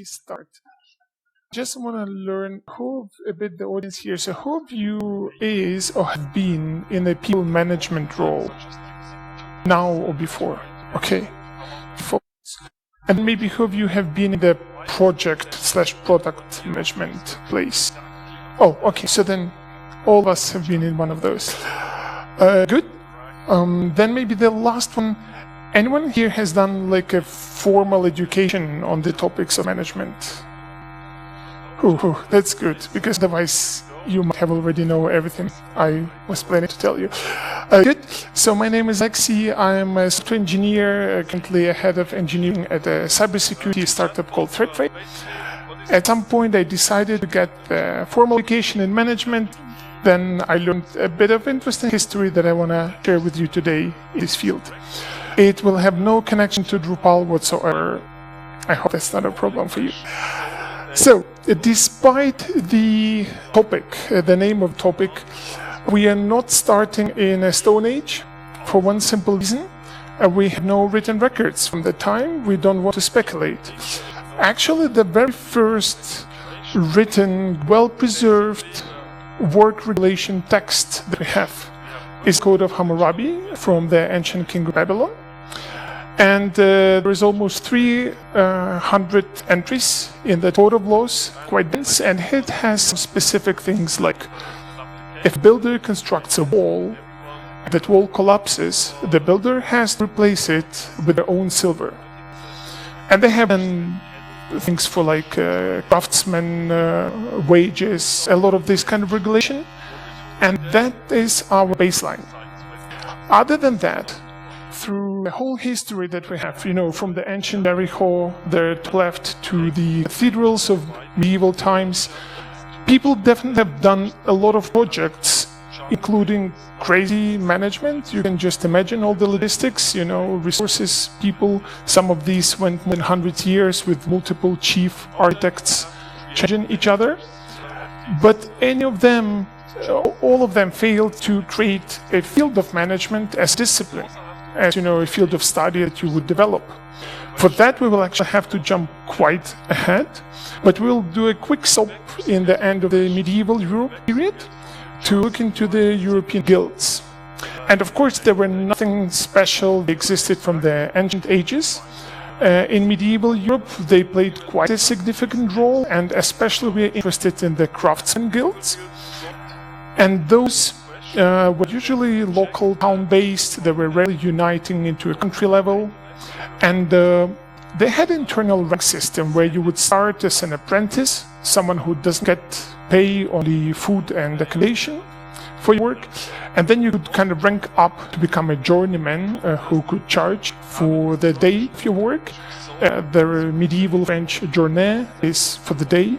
start, just want to learn a bit the audience here. So who of you is or have been in a people management role now or before? Okay. And maybe who of you have been in the project/product management place? Oh, okay. So then all of us have been in one of those. Good. Then maybe the last one. Anyone here has done like a formal education on the topics of management? That's good, because otherwise you might have already know everything I was planning to tell you. Good. So my name is Alexi. I'm a software engineer, currently a head of engineering at a cybersecurity startup called ThreatFrame. At some point I decided to get formal education in management. Then I learned a bit of interesting history that I want to share with you today in this field. It will have no connection to Drupal whatsoever. I hope that's not a problem for you. So, despite the topic, the name of topic, we are not starting in a Stone Age for one simple reason. We have no written records from the time. We don't want to speculate. Actually, the very first written, well-preserved work regulation text that we have is Code of Hammurabi from the ancient king of Babylon. And there is almost 300 entries in the Code of Laws, quite dense, and it has some specific things like if a builder constructs a wall, that wall collapses, the builder has to replace it with their own silver. And they have things for like craftsmen, wages, a lot of this kind of regulation, and that is our baseline. Other than that, through the whole history that we have, from the ancient Jericho there to left to the cathedrals of medieval times, people definitely have done a lot of projects, including crazy management. You can just imagine all the logistics, resources, people. Some of these went more than 100 years with multiple chief architects changing each other. But all of them failed to create a field of management as discipline, as a field of study that you would develop. For that, we will actually have to jump quite ahead, but we'll do a quick stop in the end of the medieval Europe period to look into the European guilds. And of course, there were nothing special. They existed from the ancient ages. In medieval Europe, they played quite a significant role, and especially we're interested in the craftsmen guilds. And those were usually local, town-based. They were rarely uniting into a country level. And they had an internal rank system where you would start as an apprentice, someone who doesn't get pay on the food and accommodation for your work. And then you could kind of rank up to become a journeyman who could charge for the day of your work. The medieval French journée is for the day,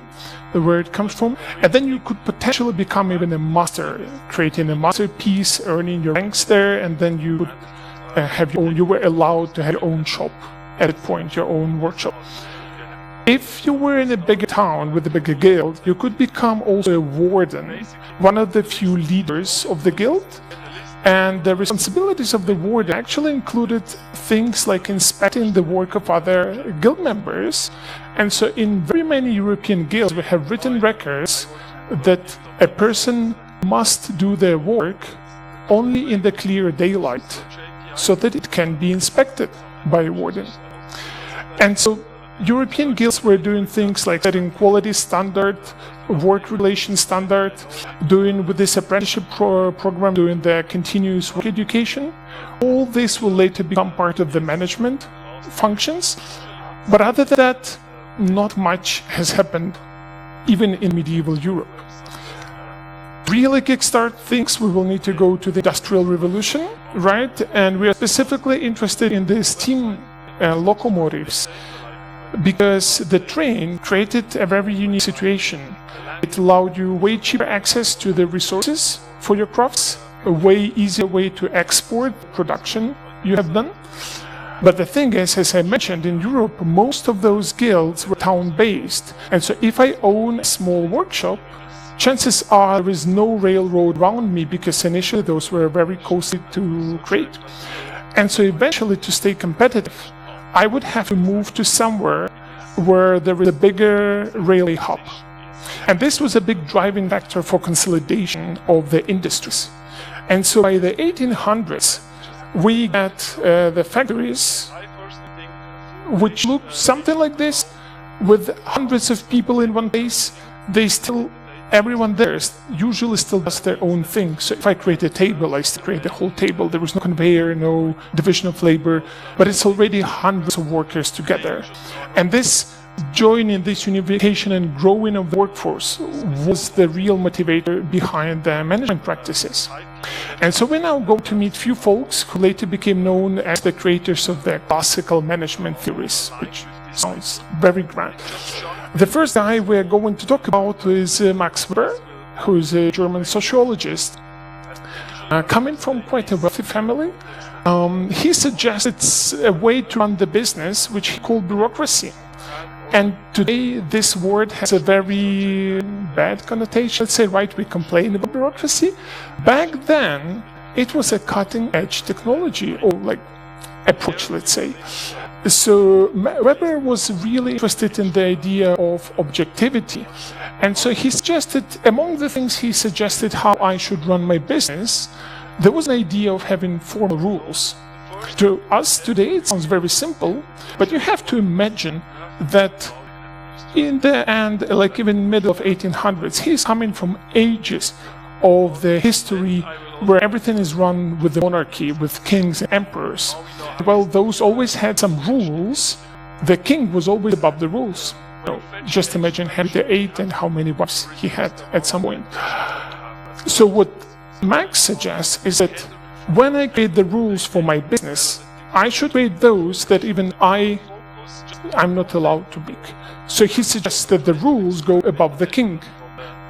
where it comes from. And then you could potentially become even a master, creating a masterpiece, earning your ranks there, and then you would you were allowed to have your own shop at that point, your own workshop. If you were in a bigger town with a bigger guild, you could become also a warden, one of the few leaders of the guild. And the responsibilities of the warden actually included things like inspecting the work of other guild members. And so in very many European guilds, we have written records that a person must do their work only in the clear daylight, so that it can be inspected by a warden. And so European guilds were doing things like setting quality standard, work relation standard, doing with this apprenticeship program, doing the continuous work education. All this will later become part of the management functions. But other than that, not much has happened, even in medieval Europe. Really kickstart things, we will need to go to the Industrial Revolution, right? And we are specifically interested in the steam locomotives, because the train created a very unique situation. It allowed you way cheaper access to the resources for your crafts, a way easier way to export production you have done. But the thing is, as I mentioned, in Europe, most of those guilds were town-based. And so if I own a small workshop, chances are there is no railroad around me, because initially those were very costly to create. And so eventually, to stay competitive, I would have to move to somewhere where there was a bigger railway hub. And this was a big driving factor for consolidation of the industries. And so by the 1800s, we got the factories which looked something like this, with hundreds of people in one place. Everyone there usually still does their own thing. So if I create a table, I still create the whole table. There was no conveyor, no division of labor, but it's already hundreds of workers together. And this joining, this unification and growing of the workforce was the real motivator behind the management practices. And so we now go to meet few folks who later became known as the creators of the classical management theories, which sounds very grand. The first guy we're going to talk about is Max Weber, who is a German sociologist, coming from quite a wealthy family. He suggested a way to run the business, which he called bureaucracy. And today this word has a very bad connotation. Let's say, right, we complain about bureaucracy. Back then, it was a cutting-edge technology, or like approach, let's say. So Weber was really interested in the idea of objectivity. And so he suggested, among the things he suggested how I should run my business, there was an idea of having formal rules. To us today, it sounds very simple, but you have to imagine that in the end, like even middle of 1800s, he's coming from ages of the history where everything is run with the monarchy, with kings and emperors. Well, those always had some rules. The king was always above the rules. Just imagine Henry VIII and how many wives he had at some point. So what Max suggests is that when I create the rules for my business, I should create those that even I'm not allowed to break. So he suggests that the rules go above the king.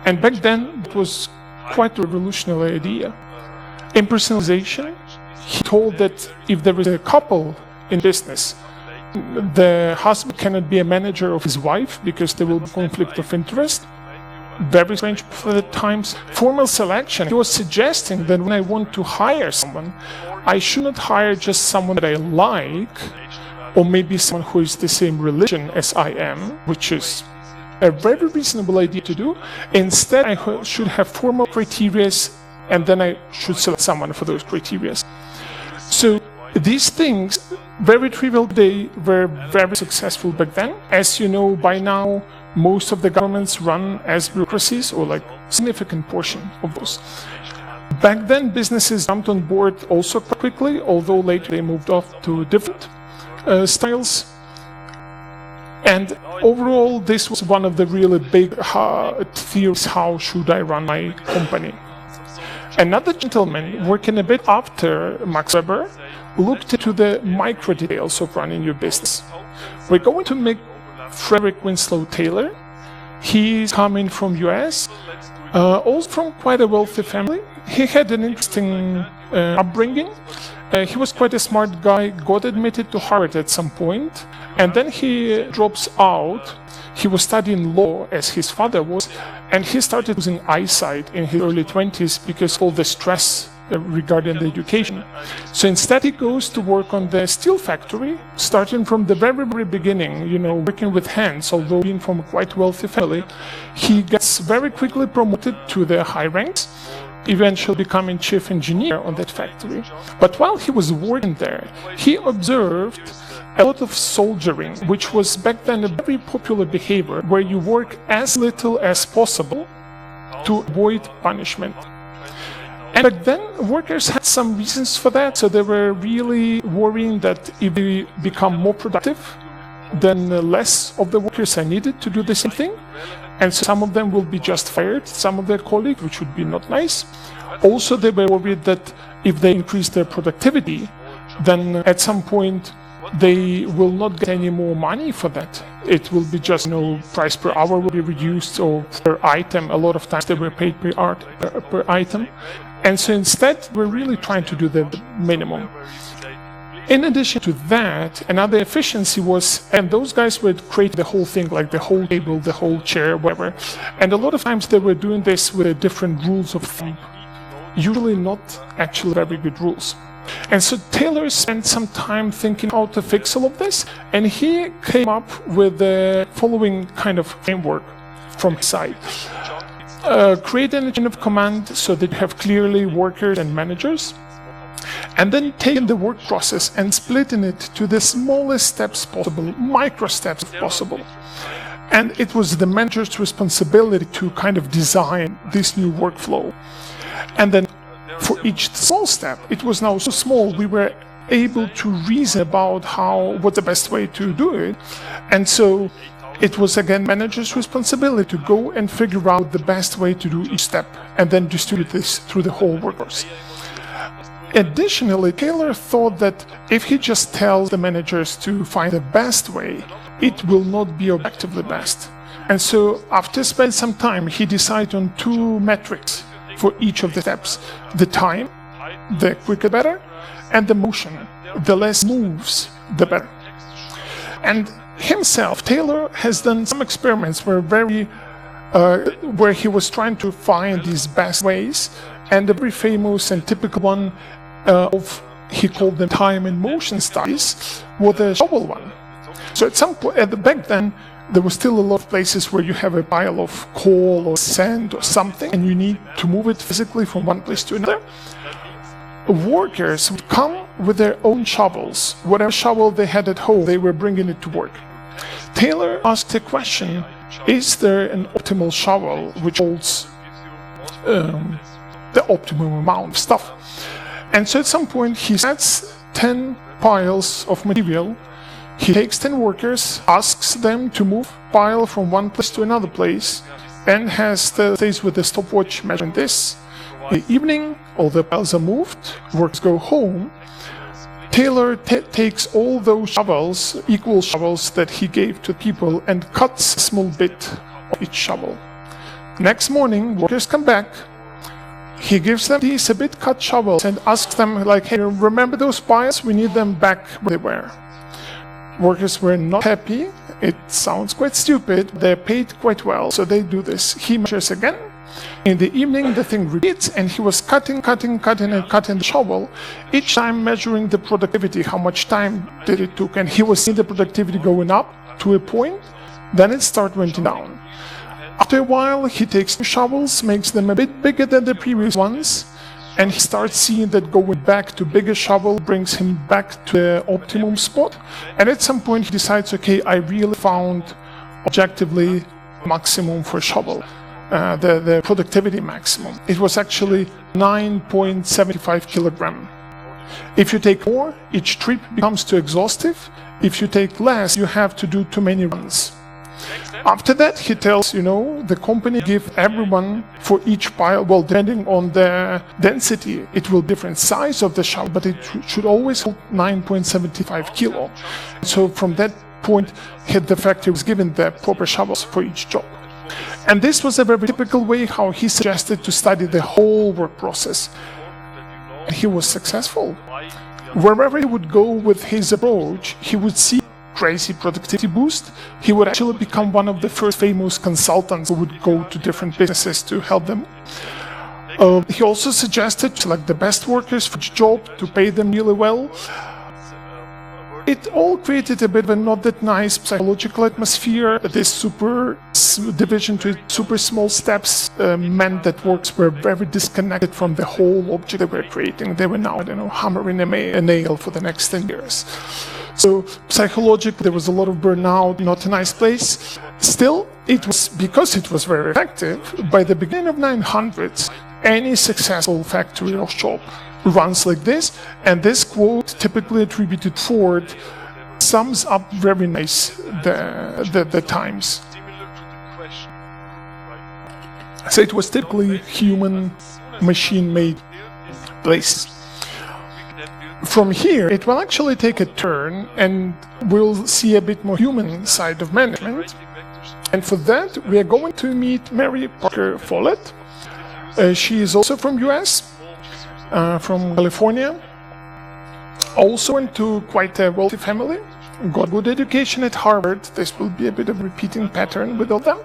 And back then, it was quite a revolutionary idea. Impersonalization, he told that if there is a couple in business, the husband cannot be a manager of his wife because there will be conflict of interest. Very strange for the times. Formal selection, he was suggesting that when I want to hire someone, I should not hire just someone that I like, or maybe someone who is the same religion as I am, which is a very reasonable idea to do. Instead, I should have formal criteria, and then I should select someone for those criteria. So these things, very trivial today, were very successful back then. As you know, by now, most of the governments run as bureaucracies, or like significant portion of those. Back then, businesses jumped on board also quite quickly, although later they moved off to different styles. And overall, this was one of the really big theories, how should I run my company. Another gentleman, working a bit after Max Weber, looked into the micro details of running your business. We're going to make Frederick Winslow Taylor. He's coming from US, also from quite a wealthy family. He had an interesting upbringing. He was quite a smart guy, got admitted to Harvard at some point, and then he drops out. He was studying law, as his father was, and he started losing eyesight in his early 20s because of all the stress regarding the education. So instead he goes to work on the steel factory, starting from the very, very beginning, working with hands, although being from a quite wealthy family. He gets very quickly promoted to the high ranks, eventually becoming chief engineer on that factory. But while he was working there, he observed a lot of soldiering, which was back then a very popular behavior, where you work as little as possible to avoid punishment. And back then, workers had some reasons for that, so they were really worrying that if they become more productive, then less of the workers are needed to do the same thing. And so some of them will be just fired, some of their colleagues, which would be not nice. Also, they were worried that if they increase their productivity, then at some point they will not get any more money for that. It will be just, price per hour will be reduced, or per item. A lot of times they were paid per item. And so instead, we're really trying to do the minimum. In addition to that, another efficiency was, and those guys would create the whole thing, like the whole table, the whole chair, whatever. And a lot of times they were doing this with different rules of thumb. Usually not actually very good rules. And so Taylor spent some time thinking how to fix all of this, and he came up with the following kind of framework from his side. Create a chain of command so that you have clearly workers and managers, and then taking the work process and splitting it to the smallest steps possible, micro steps if possible. And it was the manager's responsibility to kind of design this new workflow. And then for each small step, it was now so small, we were able to reason about what's the best way to do it. And so it was again manager's responsibility to go and figure out the best way to do each step and then distribute this through the whole workforce. Additionally, Taylor thought that if he just tells the managers to find the best way, it will not be objectively best. And so after spending some time, he decided on 2 metrics for each of the steps: the time, the quicker better, and the motion. The less moves, the better. And himself, Taylor has done some experiments where he was trying to find these best ways, and the very famous and typical one he called them time and motion studies, was the shovel one. So at some point, back then, there was still a lot of places where you have a pile of coal or sand or something, and you need to move it physically from one place to another. Workers would come with their own shovels. Whatever shovel they had at home, they were bringing it to work. Taylor asked a question: is there an optimal shovel which holds the optimum amount of stuff? And so at some point he sets 10 piles of material. He takes 10 workers, asks them to move pile from one place to another place, and stays with the stopwatch measuring this. In the evening, all the piles are moved, workers go home. Taylor takes all those shovels, equal shovels that he gave to people, and cuts a small bit of each shovel. Next morning, workers come back. He gives them these a bit cut shovels and asks them, like, hey, remember those piles? We need them back where they were. Workers were not happy. It sounds quite stupid. They're paid quite well, so they do this. He measures again. In the evening, the thing repeats, and he was cutting the shovel, each time measuring the productivity, how much time did it took, and he was seeing the productivity going up to a point, then it started went down. After a while, he takes 2 shovels, makes them a bit bigger than the previous ones, and he starts seeing that going back to bigger shovel brings him back to the optimum spot. And at some point he decides, okay, I really found objectively maximum for shovel, the productivity maximum. It was actually 9.75 kilogram. If you take more, each trip becomes too exhaustive. If you take less, you have to do too many runs. After that, he tells, the company give everyone for each pile, well, depending on the density, it will be different size of the shovel, but it should always hold 9.75 kilo. So from that point, the factory was given the proper shovels for each job. And this was a very typical way how he suggested to study the whole work process. And he was successful. Wherever he would go with his approach, he would see crazy productivity boost. He would actually become one of the first famous consultants who would go to different businesses to help them. He also suggested to select the best workers for each job, to pay them really well. It all created a bit of a not that nice psychological atmosphere. This super division to super small steps meant that workers were very disconnected from the whole object they were creating. They were now, hammering a nail for the next 10 years. So psychologically, there was a lot of burnout, not a nice place. Still, because it was very effective, by the beginning of 900s, any successful factory or shop runs like this, and this quote, typically attributed to Ford, sums up very nice the times. So it was typically human, machine-made place. From here, it will actually take a turn, and we'll see a bit more human side of management. And for that, we are going to meet Mary Parker Follett. She is also from US, from California. Also went to quite a wealthy family, got good education at Harvard. This will be a bit of a repeating pattern with all them.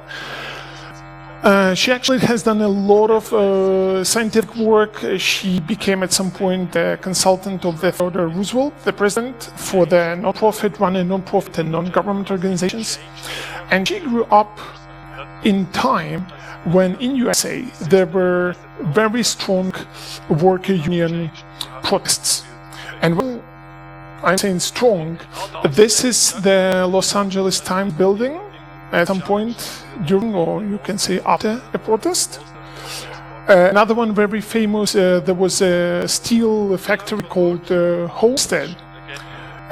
She actually has done a lot of scientific work. She became at some point a consultant of the Theodore Roosevelt, the president, for the running non-profit and non-government organizations. And she grew up in time when in USA there were very strong worker union protests. And when I'm saying strong, this is the Los Angeles Times building at some point during, or you can say after, a protest. Another one very famous, there was a steel factory called Homestead.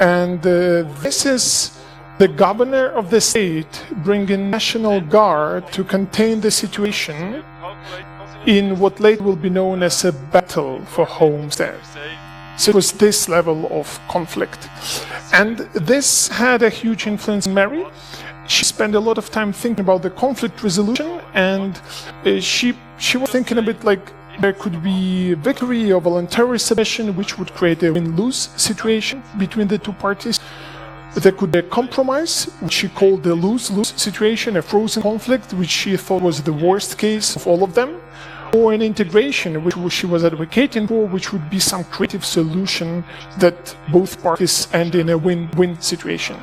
And this is the governor of the state bringing National Guard to contain the situation in what later will be known as a battle for Homestead. So it was this level of conflict. And this had a huge influence on Mary. She spent a lot of time thinking about the conflict resolution, and she was thinking a bit like there could be victory or voluntary submission, which would create a win-lose situation between the two parties. There could be a compromise, which she called the lose-lose situation, a frozen conflict, which she thought was the worst case of all of them, or an integration, which she was advocating for, which would be some creative solution that both parties end in a win-win situation.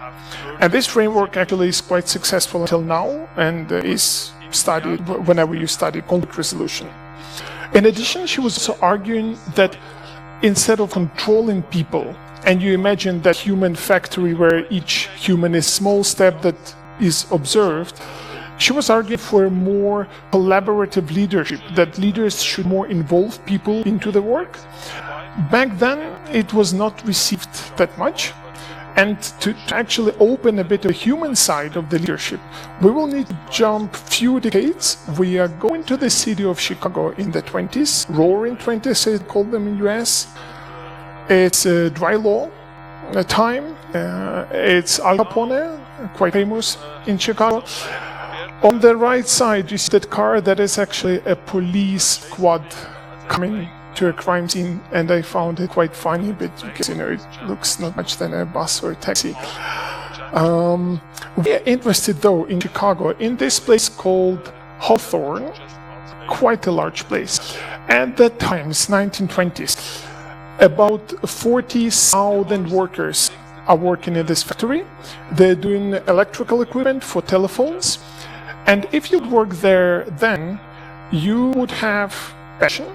And this framework actually is quite successful until now, and is studied whenever you study conflict resolution. In addition, she was also arguing that instead of controlling people, and you imagine that human factory where each human is a small step that is observed, she was arguing for a more collaborative leadership, that leaders should more involve people into the work. Back then, it was not received that much. And to actually open a bit of the human side of the leadership, we will need to jump few decades. We are going to the city of Chicago in the 20s, roaring 20s, they call them in US. It's a dry law time. It's Al Capone, quite famous in Chicago. On the right side, you see that car that is actually a police squad coming to a crime scene, and I found it quite funny, because it looks not much than a bus or a taxi. We are interested though in Chicago, in this place called Hawthorne, quite a large place. At that time, it's 1920s, about 40,000 workers are working in this factory. They're doing electrical equipment for telephones. And if you work there then, you would have pension,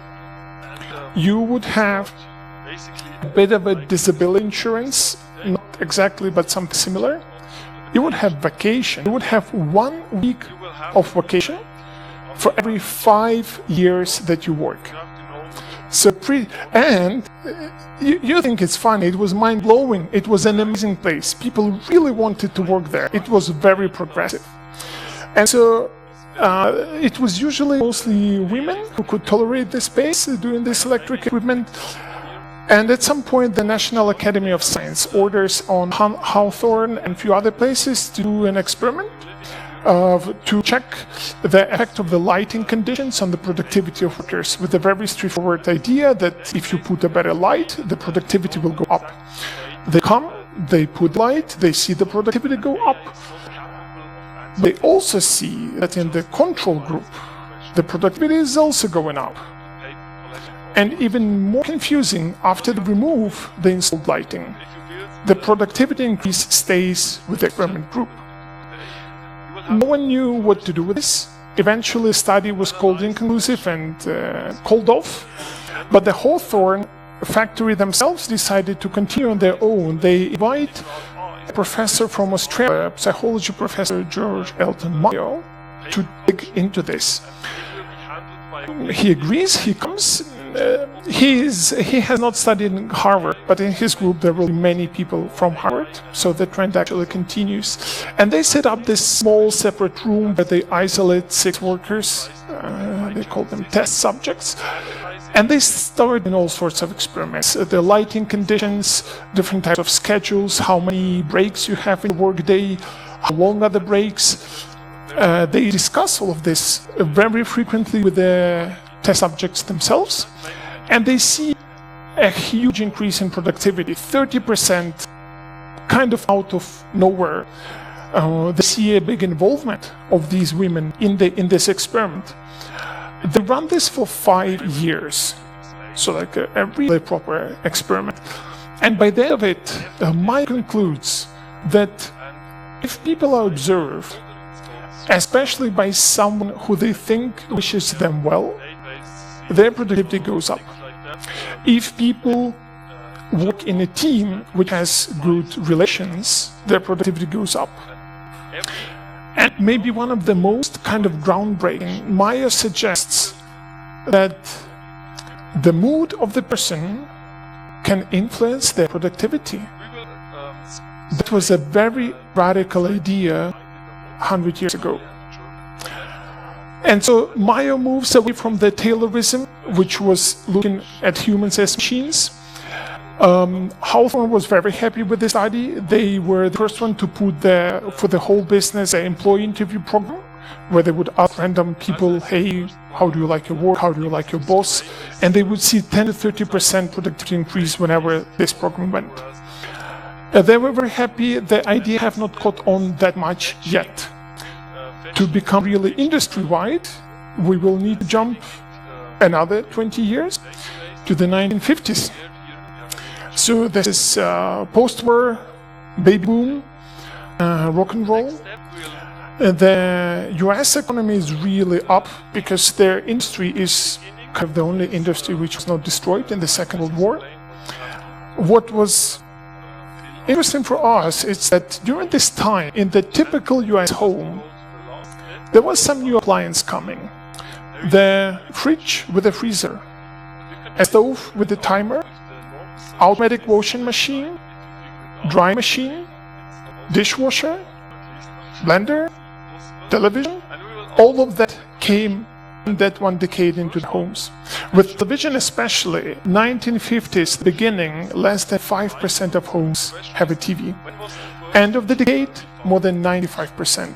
you would have a bit of a disability insurance, not exactly, but something similar. You would have vacation. You would have 1 week of vacation for every 5 years that you work. So you think it's funny, it was mind-blowing. It was an amazing place. People really wanted to work there. It was very progressive. And so it was usually mostly women who could tolerate this space doing this electric equipment. And at some point, the National Academy of Science orders on Hawthorne and a few other places to do an experiment to check the effect of the lighting conditions on the productivity of workers, with a very straightforward idea that if you put a better light, the productivity will go up. They come, they put light, they see the productivity go up. They also see that in the control group, the productivity is also going up. And even more confusing, after they remove the installed lighting, the productivity increase stays with the experiment group. No one knew what to do with this. Eventually, the study was called inconclusive and called off. But the Hawthorne factory themselves decided to continue on their own. They invite a professor from Australia, psychology professor George Elton Mayo, to dig into this. He agrees, he comes. He has not studied in Harvard, but in his group there will be many people from Harvard, so the trend actually continues. And they set up this small separate room where they isolate 6 workers, they call them test subjects, and they start in all sorts of experiments. The lighting conditions, different types of schedules, how many breaks you have in a workday, how long are the breaks. They discuss all of this very frequently with the test subjects themselves, and they see a huge increase in productivity, 30%, kind of out of nowhere. they see a big involvement of these women in this experiment. They run this for 5 years, so like a really proper experiment. And by the end of it, Maya concludes that if people are observed, especially by someone who they think wishes them well, their productivity goes up. If people work in a team which has good relations, their productivity goes up. And maybe one of the most kind of groundbreaking, Maya suggests that the mood of the person can influence their productivity. That was a very radical idea 100 years ago. And so Maya moves away from the Taylorism, which was looking at humans as machines. Hawthorne was very happy with this study. They were the first one to put for the whole business an employee interview program, where they would ask random people, hey, how do you like your work? How do you like your boss? And they would see 10 to 30% productivity increase whenever this program went. They were very happy. The idea have not caught on that much yet. To become really industry-wide, we will need to jump another 20 years to the 1950s. So this is post-war, baby boom, rock and roll. The US economy is really up because their industry is kind of the only industry which was not destroyed in the Second World War. What was interesting for us is that during this time, in the typical US home, there was some new appliance coming. The fridge with a freezer, a stove with a timer, automatic washing machine, dry machine, dishwasher, blender, television. All of that came in that one decade into the homes. With television especially, 1950s beginning, less than 5% of homes have a TV. End of the decade, more than 95%.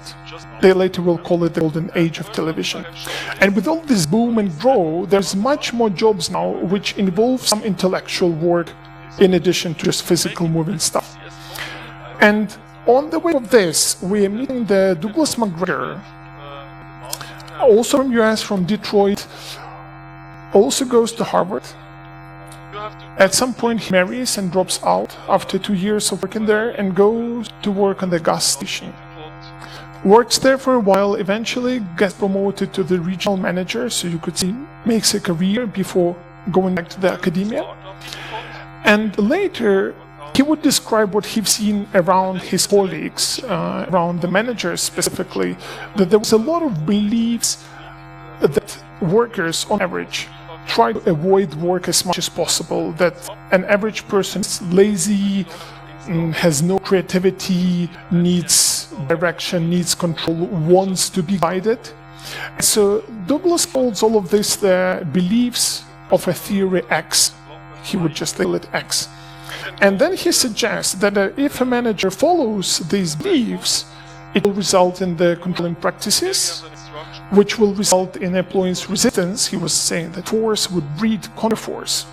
They later will call it the golden age of television. And with all this boom and grow, there's much more jobs now which involve some intellectual work in addition to just physical moving stuff. And on the way of this, we are meeting the Douglas McGregor, also from US, from Detroit, also goes to Harvard. At some point he marries and drops out after 2 years of working there and goes to work on the gas station. Works there for a while, eventually gets promoted to the regional manager, so you could see makes a career before going back to the academia. And later he would describe what he'd seen around his colleagues, around the managers specifically, that there was a lot of beliefs that workers on average try to avoid work as much as possible, that an average person is lazy, has no creativity, needs direction, needs control, wants to be guided. So Douglas calls all of this the beliefs of a theory X. He would just label it X. And then he suggests that if a manager follows these beliefs, it will result in the controlling practices, which will result in employees' resistance. He was saying that force would breed counterforce.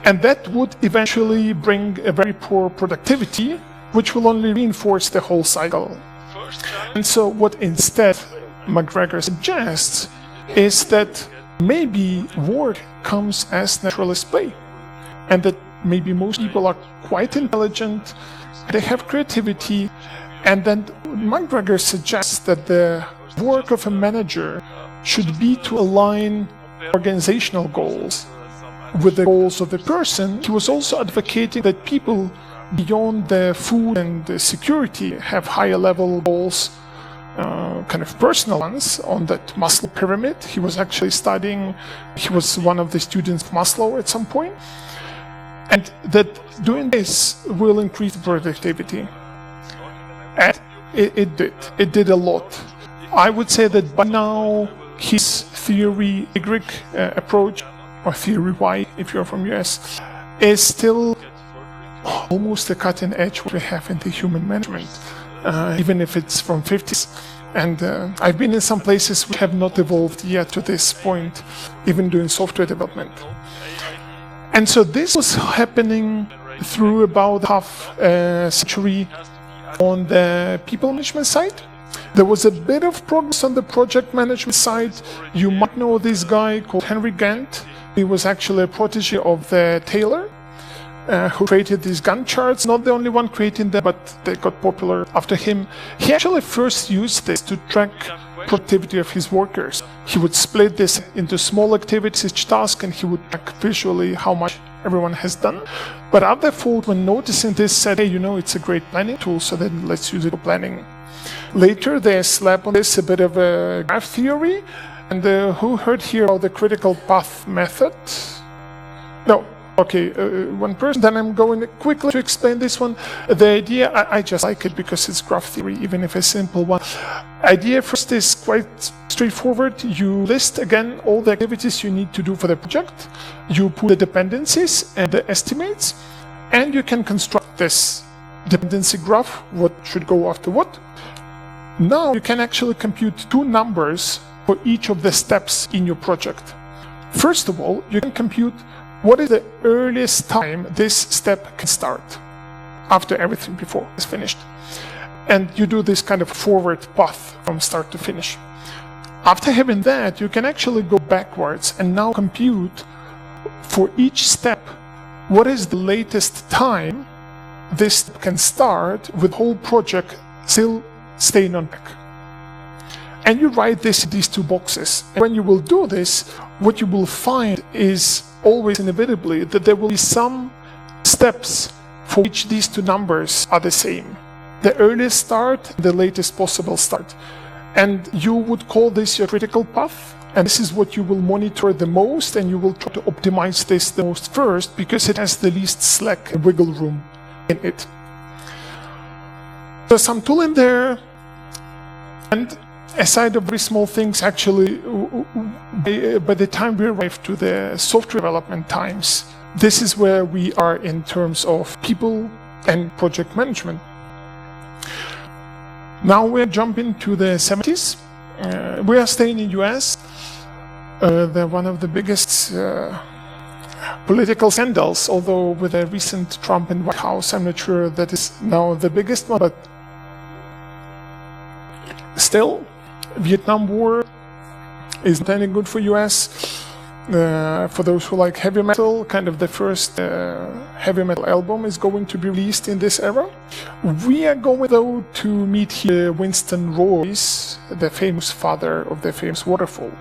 And that would eventually bring a very poor productivity, which will only reinforce the whole cycle. And so what instead McGregor suggests is that maybe work comes as natural as play, and that maybe most people are quite intelligent, they have creativity, and then McGregor suggests that the work of a manager should be to align organizational goals with the goals of the person. He was also advocating that people beyond the food and the security have higher level goals, kind of personal ones on that Maslow pyramid. He was actually studying, he was one of the students of Maslow at some point, and that doing this will increase productivity. And it did a lot. I would say that by now his theory Y approach, or theory Y if you're from US, is still almost the cutting edge what we have in the human management, even if it's from 50s. And I've been in some places which have not evolved yet to this point, even doing software development. And so this was happening through about half a century On the people management side, there was a bit of progress on the project management side. You might know this guy called Henry Gantt. He was actually a protege of the Taylor, who created these Gantt charts. Not the only one creating them, but they got popular after him. He actually first used this to track productivity of his workers. He would split this into small activities, each task, and he would track visually how much everyone has done. But other folks, when noticing this, said, hey, you know, it's a great planning tool, so then let's use it for planning. Later, they slapped on this a bit of a graph theory. And who heard here about the critical path method? No. Okay, one person. Then I'm going quickly to explain this one. The idea, I just like it because it's graph theory, even if a simple one. Idea first is quite straightforward. You list again all the activities you need to do for the project. You put the dependencies and the estimates, and you can construct this dependency graph, what should go after what. Now you can actually compute two numbers for each of the steps in your project. First of all, you can compute what is the earliest time this step can start after everything before is finished. And you do this kind of forward path from start to finish. After having that, you can actually go backwards and now compute for each step what is the latest time this can start with whole project still staying on track. And you write this in these two boxes. And when you will do this, what you will find is always inevitably that there will be some steps for which these two numbers are the same. The earliest start, the latest possible start. And you would call this your critical path. And this is what you will monitor the most, and you will try to optimize this the most first because it has the least slack and wiggle room in it. There's some tool in there, and aside of very small things, actually, by the time we arrive to the software development times, this is where we are in terms of people and project management. Now we're jumping to the 70s. We are staying in US. They're one of the biggest political scandals, although with the recent Trump in White House, I'm not sure that is now the biggest one, but still, Vietnam War is not any good for US. For those who like heavy metal, kind of the first heavy metal album is going to be released in this era. We are going though to meet here Winston Royce, the famous father of the famous Waterfall.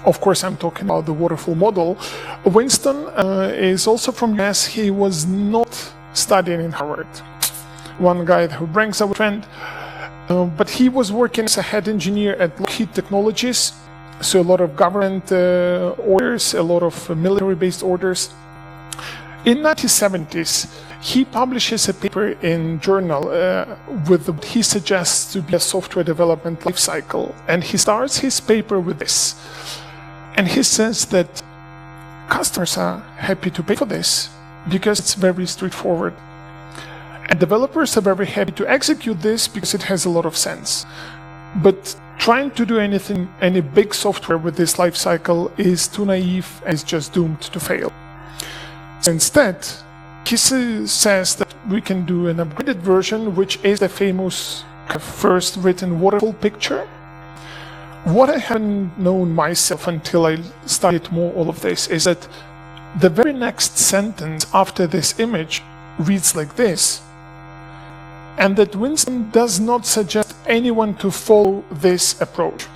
Of course, I'm talking about the Waterfall model. Winston is also from US. He was not studying in Harvard. One guy who brings up a trend. But he was working as a head engineer at Lockheed Technologies, so a lot of government orders, a lot of military-based orders. In 1970s, he publishes a paper in journal with what he suggests to be a software development lifecycle, and he starts his paper with this. And he says that customers are happy to pay for this because it's very straightforward. And developers are very happy to execute this because it has a lot of sense. But trying to do any big software with this lifecycle is too naive and is just doomed to fail. So instead, he says that we can do an upgraded version, which is the famous first written waterfall picture. What I haven't known myself until I studied more all of this is that the very next sentence after this image reads like this. And that Winston does not suggest anyone to follow this approach.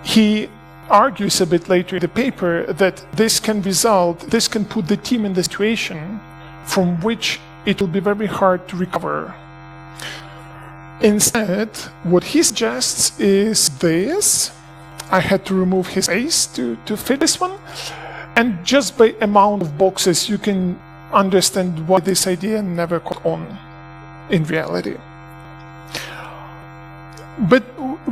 He argues a bit later in the paper that this can put the team in the situation from which it will be very hard to recover. Instead, what he suggests is this. I had to remove his face to fit this one. And just by amount of boxes, you can understand why this idea never caught on in reality. But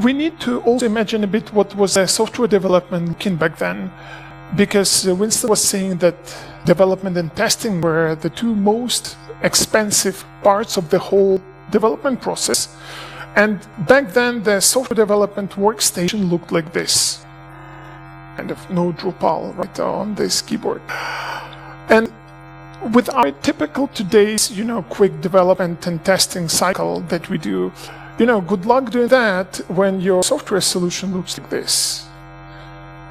we need to also imagine a bit what was software development looking back then, because Winston was saying that development and testing were the two most expensive parts of the whole development process. And back then, the software development workstation looked like this. Kind of no Drupal right on this keyboard. And with our typical today's, quick development and testing cycle that we do, good luck doing that when your software solution looks like this.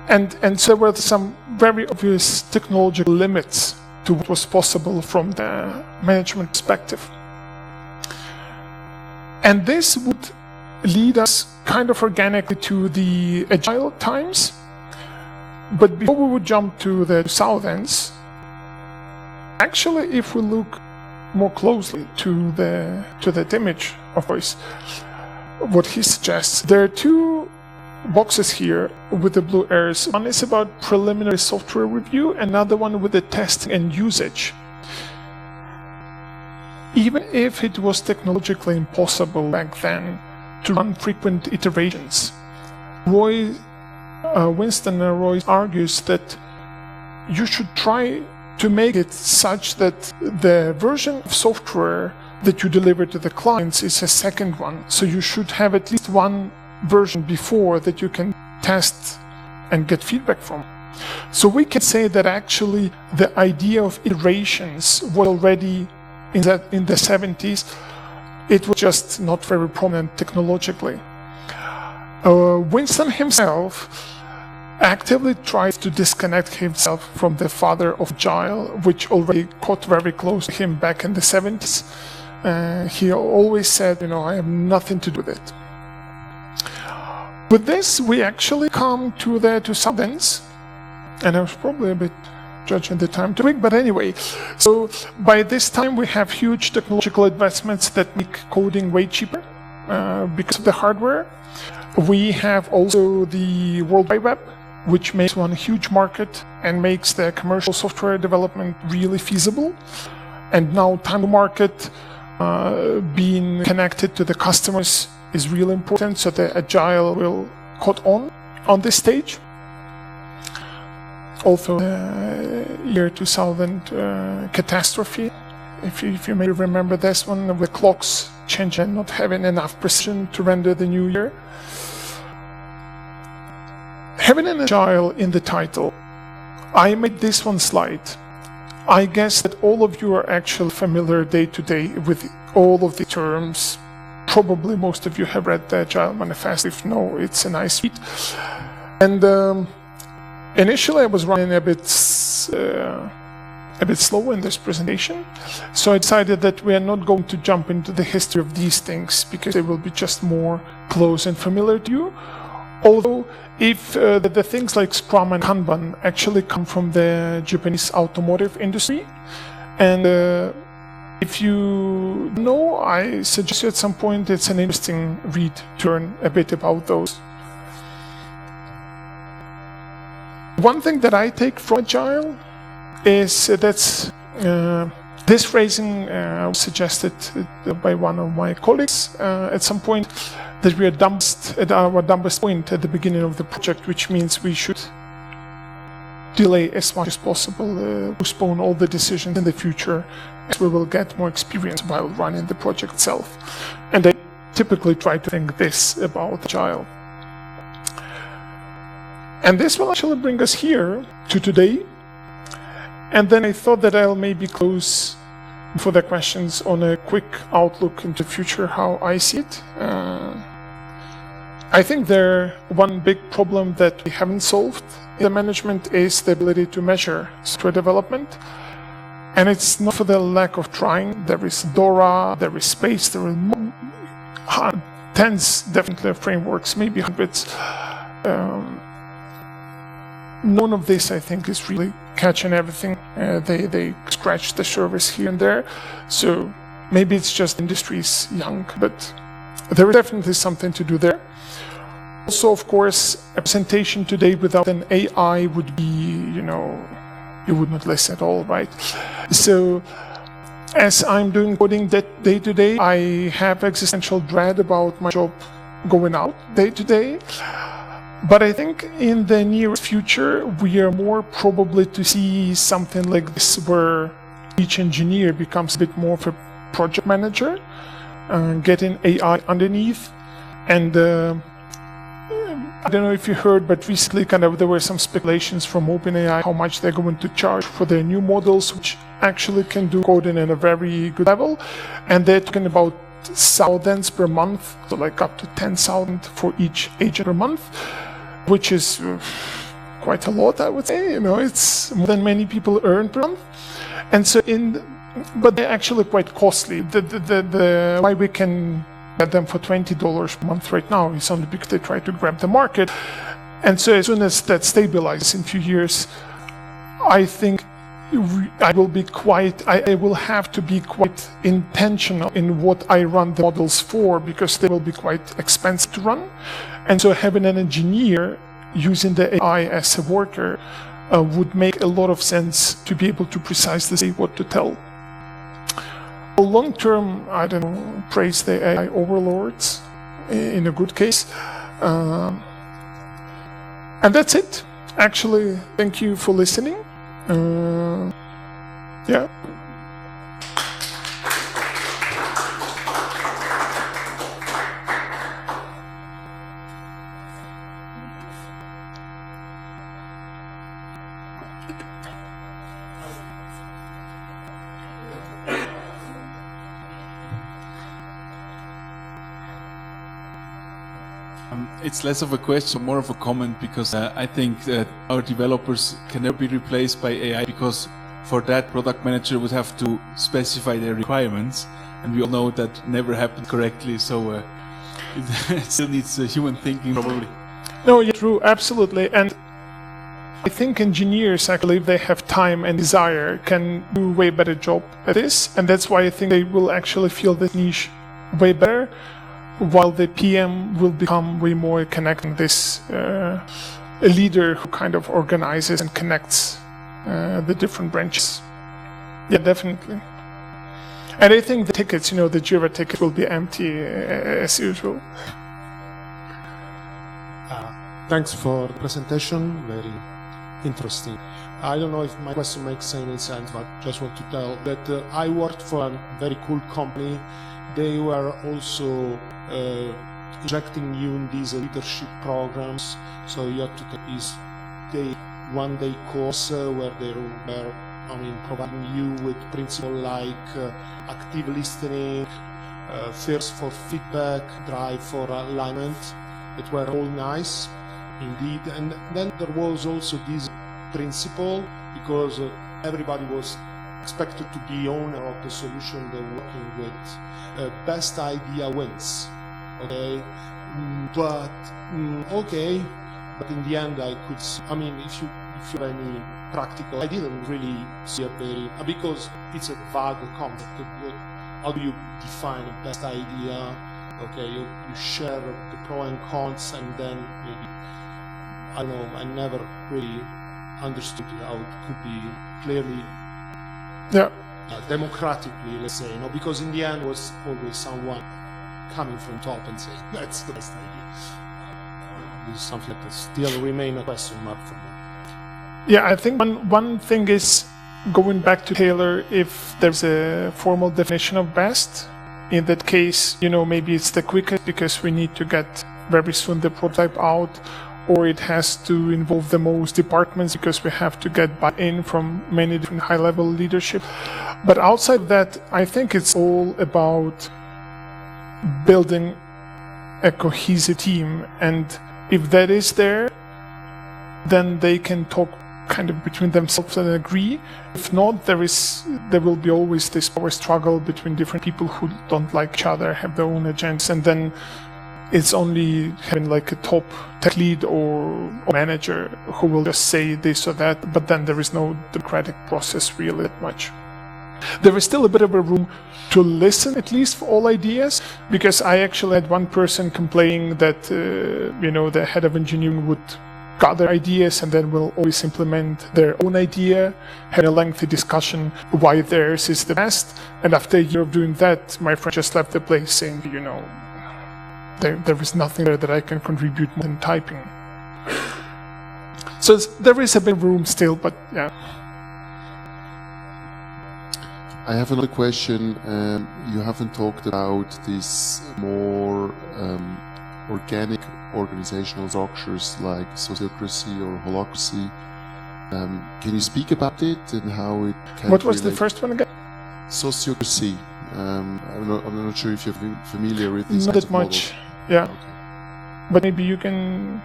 And so there were some very obvious technological limits to what was possible from the management perspective. And this would lead us kind of organically to the Agile times. But before we would jump to the 2000s, actually, if we look more closely to that image of voice, what he suggests, there are two boxes here with the blue arrows. One is about preliminary software review, another one with the testing and usage. Even if it was technologically impossible back then to run frequent iterations, Winston and Roy argues that you should try to make it such that the version of software that you deliver to the clients is a second one. So you should have at least one version before that you can test and get feedback from. So we can say that actually the idea of iterations was already in the 70s. It was just not very prominent technologically. Winston himself actively tries to disconnect himself from the father of Agile, which already caught very close to him back in the 70s. He always said, I have nothing to do with it. With this, we actually come to the 2000s, and I was probably a bit judging the time too quick, but anyway. So by this time, we have huge technological advancements that make coding way cheaper because of the hardware. We have also the World Wide Web, which makes one huge market and makes the commercial software development really feasible. And now time to market, being connected to the customers is really important, so the Agile will caught on this stage. Also, year 2000 catastrophe, if you may remember this one, the clocks changing and not having enough precision to render the new year. Having an Agile in the title, I made this one slide. I guess that all of you are actually familiar day to day with all of the terms. Probably most of you have read the Agile Manifesto. If no, it's a nice read. And initially I was running a bit slow in this presentation, so I decided that we are not going to jump into the history of these things because they will be just more close and familiar to you. Although, if the things like Scrum and Kanban actually come from the Japanese automotive industry, and if you know, I suggest you at some point it's an interesting read to learn a bit about those. One thing that I take from Agile is that's this phrasing was suggested by one of my colleagues at some point, that we are at our dumbest point at the beginning of the project, which means we should delay as much as possible, postpone all the decisions in the future, as we will get more experience while running the project itself. And I typically try to think this about Agile. And this will actually bring us here to today. And then I thought that I'll maybe close for the questions on a quick outlook into the future, how I see it. I think one big problem that we haven't solved in the management is the ability to measure software development. And it's not for the lack of trying. There is DORA, there is SPACE, there are tens, definitely, of frameworks, maybe hundreds. None of this, I think, is really catching everything. They scratch the surface here and there. So maybe it's just industry's young, but there is definitely something to do there. Also, of course, a presentation today without an AI would be, you would not listen at all, right? So, as I'm doing coding day to day, I have existential dread about my job going out day to day. But I think in the near future, we are more probably to see something like this, where each engineer becomes a bit more of a project manager, getting AI underneath, and I don't know if you heard, but recently there were some speculations from OpenAI how much they're going to charge for their new models, which actually can do coding in a very good level. And they're talking about thousands per month, so like up to 10,000 for each agent per month, which is quite a lot, I would say. It's more than many people earn per month. And so but they're actually quite costly. The why we can get them for $20 per month right now is only because they try to grab the market. And so as soon as that stabilizes in a few years, I think I will have to be quite intentional in what I run the models for, because they will be quite expensive to run. And so having an engineer using the AI as a worker would make a lot of sense to be able to precisely say what to tell. Long term, I don't know, praise the AI overlords in a good case. And that's it. Actually, thank you for listening. Yeah. It's less of a question, more of a comment, because I think that our developers can never be replaced by AI, because for that, product manager would have to specify their requirements, and we all know that never happened correctly, so it still needs human thinking, probably. No, yeah, true, absolutely. And I think engineers, actually, if they have time and desire, can do a way better job at this, and that's why I think they will actually feel this niche way better, while the PM will become way more connecting this a leader who kind of organizes and connects the different branches. Yeah, definitely. And I think the tickets, the Jira ticket will be empty as usual. Thanks for the presentation, very interesting. I don't know if my question makes any sense, but just want to tell that I worked for a very cool company. They were also injecting you in these leadership programs, so you had to take this one-day course where they were, providing you with principles like active listening, thirst for feedback, drive for alignment. It were all nice, indeed. And then there was also this principle, because everybody was expected to be owner of the solution they're working with. Best idea wins. Okay, but in the end I could see, if you have any practical, I didn't really see a very, because it's a vague concept. How do you define a best idea? Okay, you share the pros and cons, and then maybe, I don't know, I never really understood how it could be clearly democratically, let's say, because in the end it was always someone coming from top and saying that's the best idea. This is something that still remain a question mark for me. Yeah, I think one thing is, going back to Taylor, if there's a formal definition of best, in that case, maybe it's the quickest because we need to get very soon the prototype out, or it has to involve the most departments because we have to get buy-in from many different high-level leadership. But outside that, I think it's all about building a cohesive team, and if that is there, then they can talk kind of between themselves and agree. If not, there will be always this power struggle between different people who don't like each other, have their own agendas, and then it's only having like a top tech lead or manager who will just say this or that, but then there is no democratic process really that much. There is still a bit of a room to listen, at least for all ideas, because I actually had one person complaining that the head of engineering would gather ideas and then will always implement their own idea, had a lengthy discussion why theirs is the best, and after a year of doing that, my friend just left the place saying, there is nothing there that I can contribute more than typing. So there is a bit of room still, but yeah. I have another question. You haven't talked about this more organic organizational structures like sociocracy or holacracy. Can you speak about it and how it can What was the relate? first one again? Sociocracy. I'm not sure if you're familiar with this. Not kind that of much. model. Yeah. Okay. But maybe you can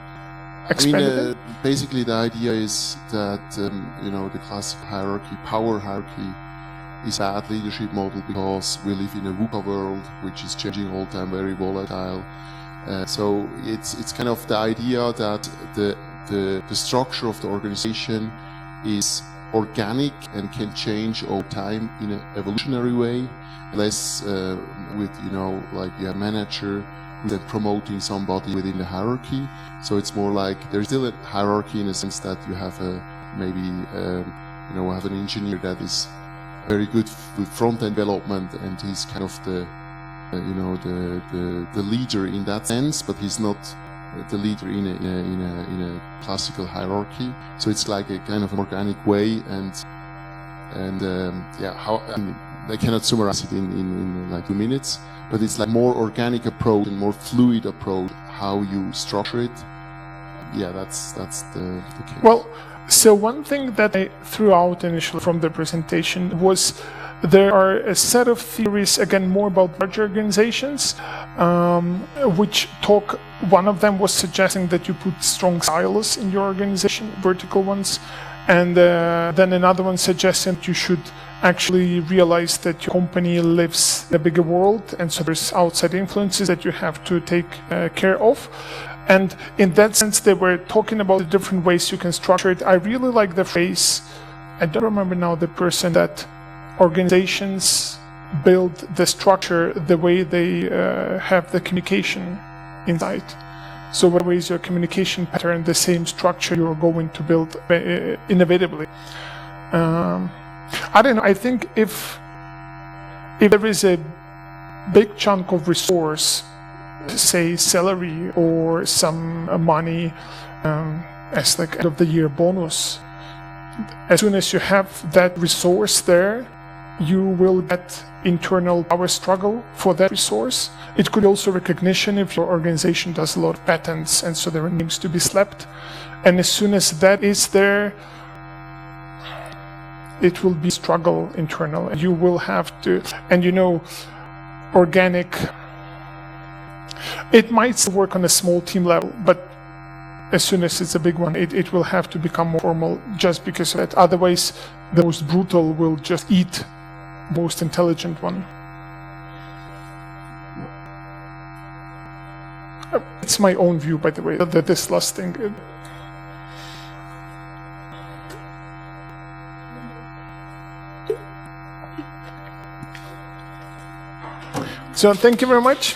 expand it. Basically the idea is that the classic hierarchy, power hierarchy, is a bad leadership model because we live in a VUCA world which is changing all the time, very volatile. So it's kind of the idea that the structure of the organization is organic and can change over time in an evolutionary way, less with like you have manager who's promoting somebody within the hierarchy. So it's more like there's still a hierarchy in a sense that you have have an engineer that is very good with front-end development and he's kind of the leader in that sense, but he's not the leader in a classical hierarchy. So it's like a kind of an organic way, I cannot summarize it in like 2 minutes, but it's like more organic approach and more fluid approach how you structure it. Yeah, that's the case. Well, so one thing that I threw out initially from the presentation was there are a set of theories, again, more about large organizations, which talk, one of them was suggesting that you put strong silos in your organization, vertical ones, and then another one suggesting that you should actually realize that your company lives in a bigger world, and so there's outside influences that you have to take care of. And in that sense, they were talking about the different ways you can structure it. I really like the phrase, I don't remember now the person, that organizations build the structure the way they have the communication inside. So whatever is your communication pattern, the same structure you're going to build inevitably. I don't know, I think if there is a big chunk of resource, say salary or some money as like end of the year bonus, as soon as you have that resource there, you will get internal power struggle for that resource. It could also recognition if your organization does a lot of patents and so there are names to be slapped. And as soon as that is there, it will be struggle internal. And you will have to, and organic, it might still work on a small team level, but as soon as it's a big one, it will have to become more formal just because of that. Otherwise, the most brutal will just eat the most intelligent one. It's my own view, by the way, that this last thing. So thank you very much.